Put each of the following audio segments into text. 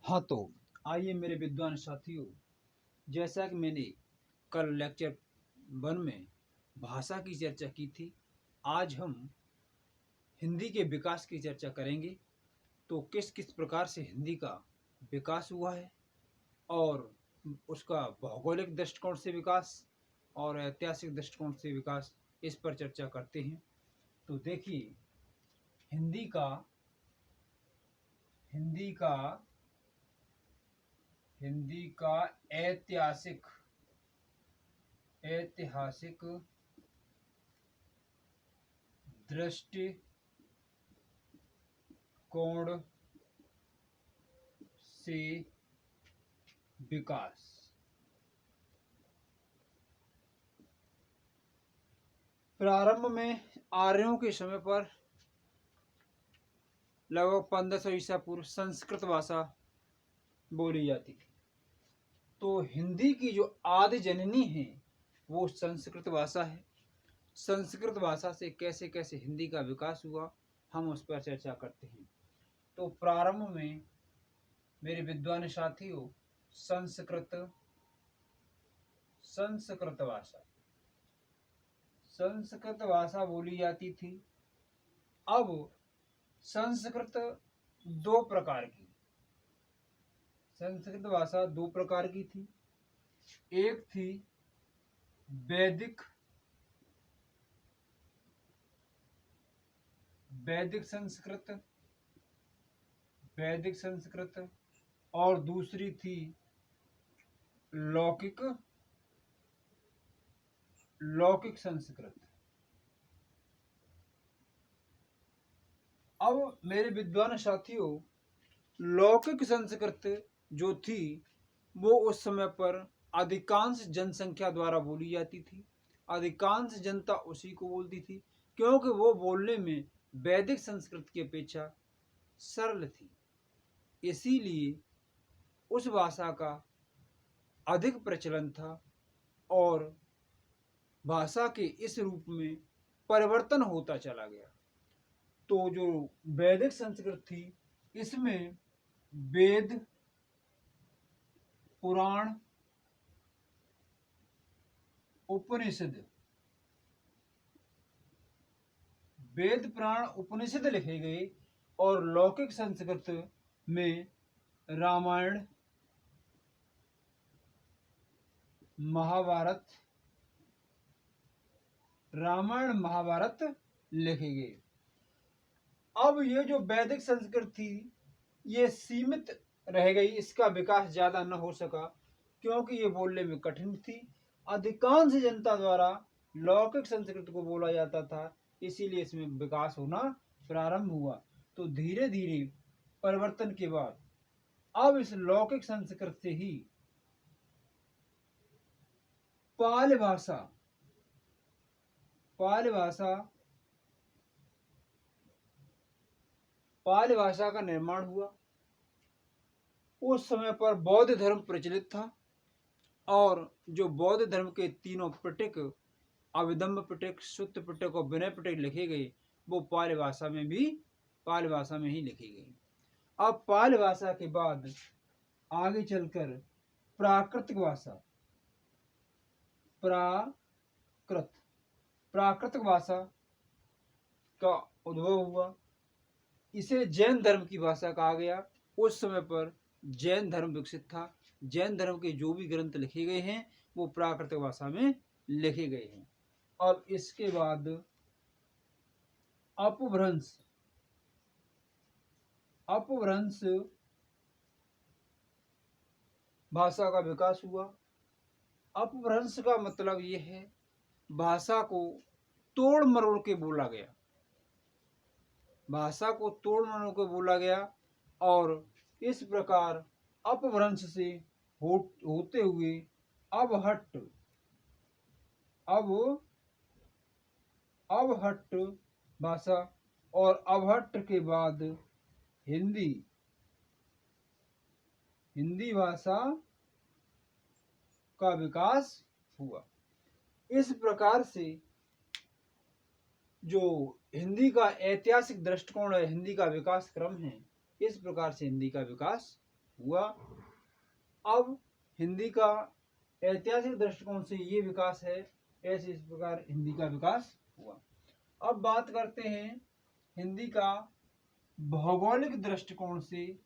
हाँ तो आइए मेरे विद्वान साथियों, जैसा कि मैंने कल लेक्चर 1 में भाषा की चर्चा की थी, आज हम हिंदी के विकास की चर्चा करेंगे। तो किस किस प्रकार से हिंदी का विकास हुआ है और उसका भौगोलिक दृष्टिकोण से विकास और ऐतिहासिक दृष्टिकोण से विकास, इस पर चर्चा करते हैं। तो देखिए, हिंदी का हिंदी का हिंदी का ऐतिहासिक ऐतिहासिक दृष्टिकोण से विकास। प्रारंभ में आर्यों के समय पर लगभग 1500 ईसा पूर्व संस्कृत भाषा बोली जाती थी। तो हिंदी की जो आदि जननी है वो संस्कृत भाषा है। संस्कृत भाषा से कैसे कैसे हिंदी का विकास हुआ, हम उस पर चर्चा करते हैं। तो प्रारंभ में मेरे विद्वान साथियों, संस्कृत भाषा बोली जाती थी। अब संस्कृत संस्कृत भाषा दो प्रकार की थी। एक थी वैदिक संस्कृत और दूसरी थी लौकिक संस्कृत। अब मेरे विद्वान साथियों, लौकिक संस्कृत जो थी वो उस समय पर अधिकांश जनसंख्या द्वारा बोली जाती थी। अधिकांश जनता उसी को बोलती थी क्योंकि वो बोलने में वैदिक संस्कृत की अपेक्षा सरल थी। इसीलिए उस भाषा का अधिक प्रचलन था और भाषा के इस रूप में परिवर्तन होता चला गया। तो जो वैदिक संस्कृत थी, इसमें वेद, पुराण, उपनिषद लिखे गए और लौकिक संस्कृत में रामायण, महाभारत लिखे गए। अब ये जो वैदिक संस्कृत थी ये सीमित रह गई, इसका विकास ज्यादा न हो सका क्योंकि ये बोलने में कठिन थी। अधिकांश जनता द्वारा लौकिक संस्कृत को बोला जाता था, इसीलिए इसमें विकास होना प्रारंभ हुआ। तो धीरे धीरे परिवर्तन के बाद अब इस लौकिक संस्कृत से ही पाली भाषा का निर्माण हुआ। उस समय पर बौद्ध धर्म प्रचलित था और जो बौद्ध धर्म के तीनों पिटक, अभिधम्म पिटक, सुत्त पिटक और विनय पिटक लिखे गए, वो पाली भाषा में ही लिखे गए। अब पाली भाषा के बाद आगे चलकर प्राकृतिक भाषा का उद्भव हुआ। इसे जैन धर्म की भाषा कहा गया। उस समय पर जैन धर्म विकसित था। जैन धर्म के जो भी ग्रंथ लिखे गए हैं वो प्राकृतिक भाषा में लिखे गए हैं। अब इसके बाद अपभ्रंश भाषा का विकास हुआ। अपभ्रंश का मतलब यह है भाषा को तोड़ मरोड़ के बोला गया और इस प्रकार अपभ्रंश से होते हुए अवहट्ट भाषा और अवहट्ट के बाद हिंदी भाषा का विकास हुआ। इस प्रकार से जो हिंदी का ऐतिहासिक दृष्टिकोण है, हिंदी का विकास क्रम है, इस प्रकार से हिंदी का विकास हुआ। अब हिंदी का ऐतिहासिक दृष्टिकोण से ये विकास है, ऐसे इस प्रकार हिंदी का विकास हुआ। अब बात करते हैं हिंदी का भौगोलिक दृष्टिकोण से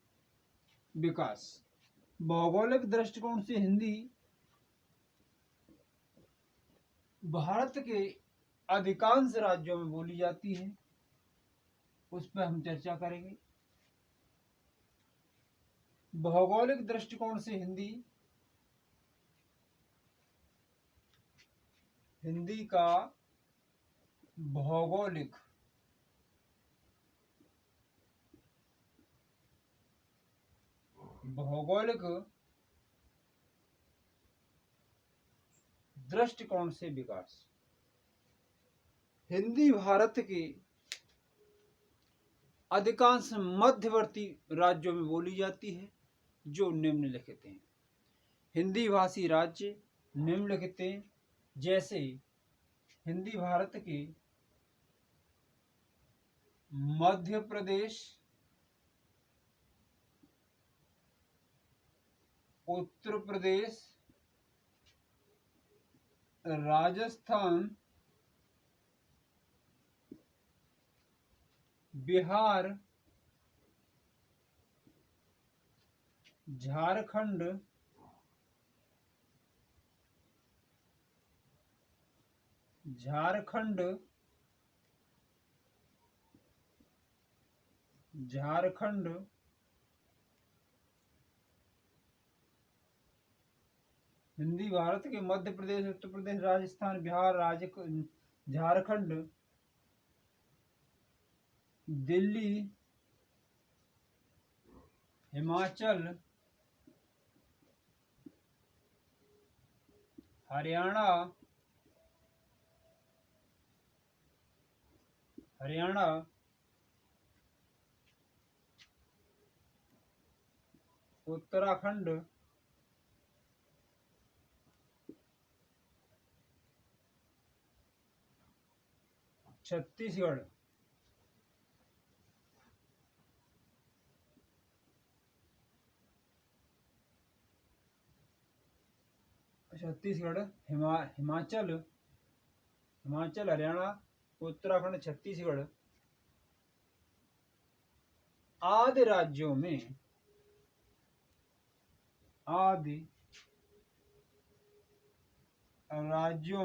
विकास। भौगोलिक दृष्टिकोण से हिंदी भारत के अधिकांश राज्यों में बोली जाती है, उस पर हम चर्चा करेंगे। भौगोलिक दृष्टिकोण से हिंदी का भौगोलिक दृष्टिकोण से विकास। हिंदी भारत के अधिकांश मध्यवर्ती राज्यों में बोली जाती है, जो निम्नलिखित हैं। हिंदी भाषी राज्य निम्नलिखित हैं, जैसे हिंदी भारत के मध्य प्रदेश, उत्तर प्रदेश, राजस्थान, बिहार, झारखंड, हिंदी भारत के मध्य प्रदेश, उत्तर प्रदेश, राजस्थान, बिहार, झारखंड, दिल्ली, हिमाचल, हरियाणा, उत्तराखंड, छत्तीसगढ़, हिमाचल, हरियाणा, उत्तराखंड, छत्तीसगढ़ आदि राज्यों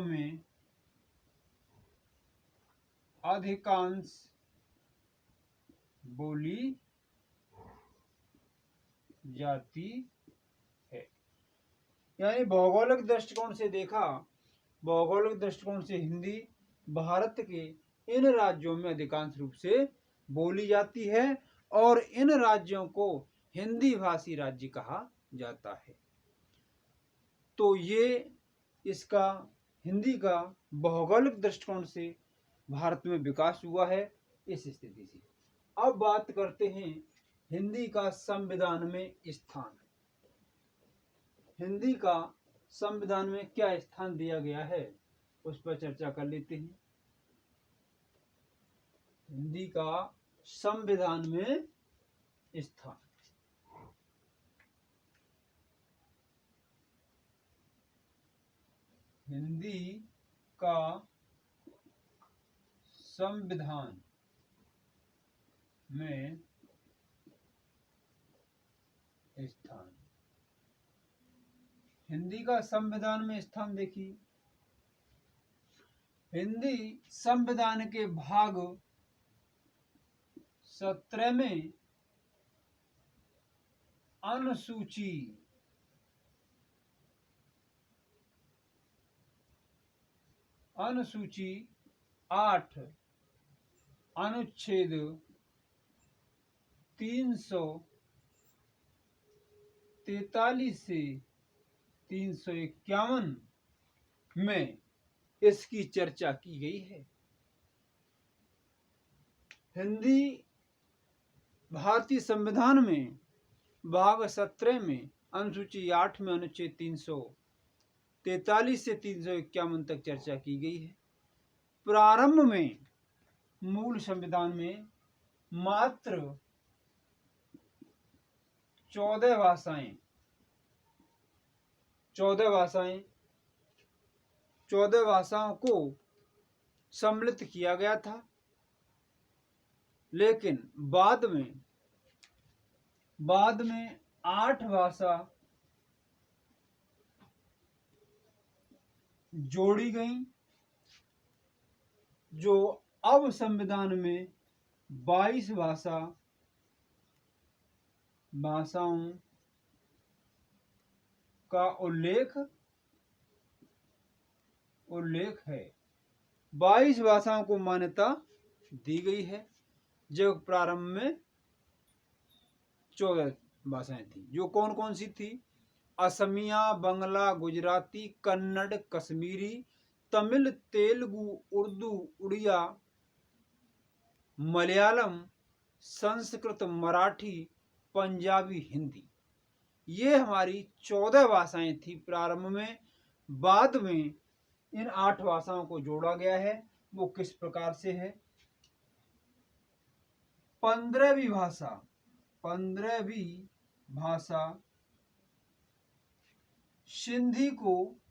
में अधिकांश बोली जाती है। यानी भौगोलिक दृष्टिकोण से देखा, भौगोलिक दृष्टिकोण से हिंदी भारत के इन राज्यों में अधिकांश रूप से बोली जाती है और इन राज्यों को हिंदी भाषी राज्य कहा जाता है। तो ये इसका हिंदी का भौगोलिक दृष्टिकोण से भारत में विकास हुआ है इस स्थिति से। अब बात करते हैं हिंदी का संविधान में स्थान। हिंदी का संविधान में क्या स्थान दिया गया है, उस पर चर्चा कर लेते हैं। हिंदी का संविधान में स्थान। हिंदी का संविधान में स्थान। हिंदी का संविधान में स्थान देखिए, हिंदी संविधान के भाग 17 में अनुसूची 8 अनुच्छेद 343 से 351 में इसकी चर्चा की गई है। हिंदी भारतीय संविधान में भाग 17 में अनुसूची 8 में अनुच्छेद 343 से 351 तक चर्चा की गई है। प्रारंभ में मूल संविधान में मात्र 14 भाषाएं 14 भाषाओं को सम्मिलित किया गया था, लेकिन बाद में 8 भाषा जोड़ी गई, जो अब संविधान में 22 भाषाओं का उल्लेख है। 22 भाषाओं को मान्यता दी गई है, जब प्रारंभ में 14 भाषाएं थी। जो कौन कौन सी थी? असमिया, बंगला, गुजराती, कन्नड़, कश्मीरी, तमिल, तेलुगु, उर्दू, उड़िया, मलयालम, संस्कृत, मराठी, पंजाबी, हिंदी। ये हमारी 14 भाषाएं थी प्रारंभ में। बाद में इन 8 भाषाओं को जोड़ा गया है। वो किस प्रकार से है? 15वीं भाषा सिंधी को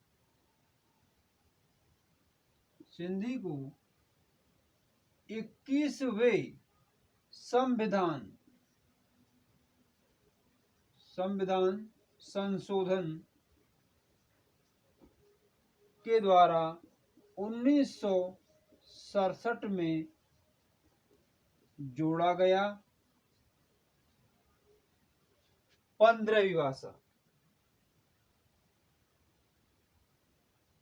21वें संविधान संशोधन के द्वारा 1967 में जोड़ा गया। 15वीं भाषा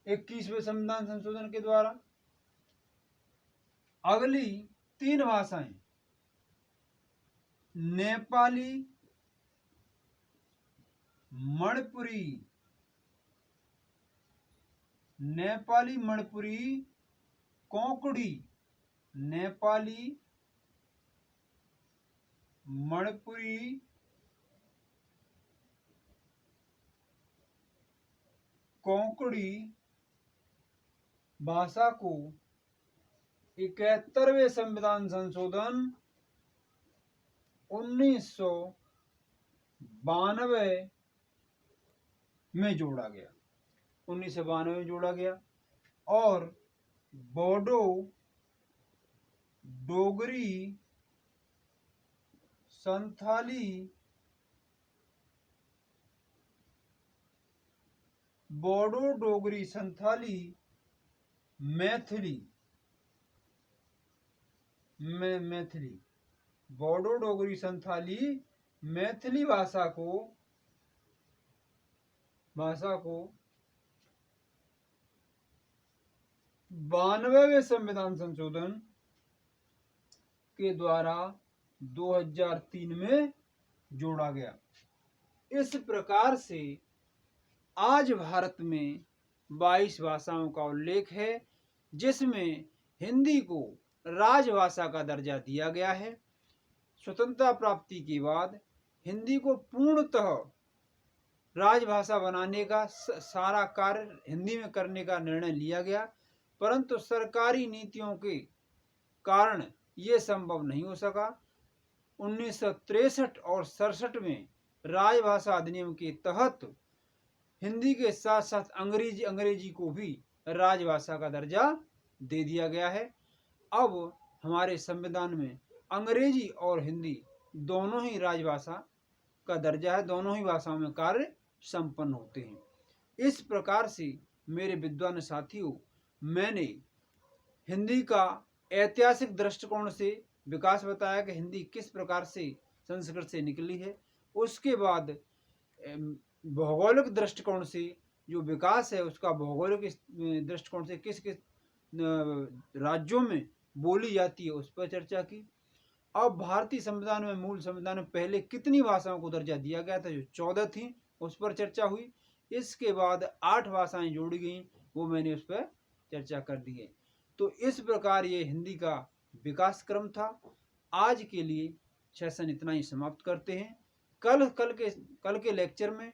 21वें संविधान संशोधन के द्वारा। अगली 3 भाषाएं नेपाली, मणिपुरी, कोंकणी, भाषा को 71वें संविधान संशोधन 1992 में जोड़ा गया। 1992 में जोड़ा गया। और बोडो, डोगरी, संथाली, मैथिली, बोडो, डोगरी, संथाली, मैथिली भाषा को 92वें संविधान संशोधन के द्वारा 2003 में जोड़ा गया। इस प्रकार से आज भारत में 22 भाषाओं का उल्लेख है, जिसमें हिंदी को राजभाषा का दर्जा दिया गया है। स्वतंत्रता प्राप्ति के बाद हिंदी को पूर्णतः राजभाषा बनाने का सारा कार्य हिंदी में करने का निर्णय लिया गया, परंतु सरकारी नीतियों के कारण ये संभव नहीं हो सका। 1963 और 67 में राजभाषा अधिनियम के तहत हिंदी के साथ साथ अंग्रेजी को भी राजभाषा का दर्जा दे दिया गया है। अब हमारे संविधान में अंग्रेजी और हिंदी दोनों ही राजभाषा का दर्जा है। दोनों ही भाषाओं में कार्य संपन्न होते हैं। इस प्रकार से मेरे विद्वान साथियों, मैंने हिंदी का ऐतिहासिक दृष्टिकोण से विकास बताया कि हिंदी किस प्रकार से संस्कृत से निकली है। उसके बाद भौगोलिक दृष्टिकोण से जो विकास है उसका भौगोलिक दृष्टिकोण से किस किस राज्यों में बोली जाती है उस पर चर्चा की। अब भारतीय संविधान में, मूल संविधान में पहले कितनी भाषाओं को दर्जा दिया गया था, जो 14 थी, उस पर चर्चा हुई। इसके बाद 8 भाषाएं जोड़ी गई, वो मैंने उस पर चर्चा कर दी है। तो इस प्रकार ये हिंदी का विकास क्रम था। आज के लिए सेशन इतना ही समाप्त करते हैं। कल के लेक्चर में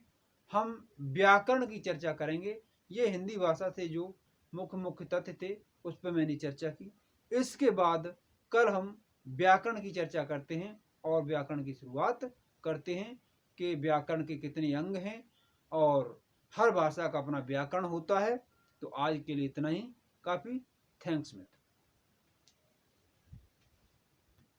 हम व्याकरण की चर्चा करेंगे। ये हिंदी भाषा से जो मुख्य तथ्य थे उस पर मैंने चर्चा की। इसके बाद कल हम व्याकरण की चर्चा करते हैं और व्याकरण की शुरुआत करते हैं। के व्याकरण के कितने अंग हैं और हर भाषा का अपना व्याकरण होता है। तो आज के लिए इतना ही काफ़ी। थैंक्स मित्र।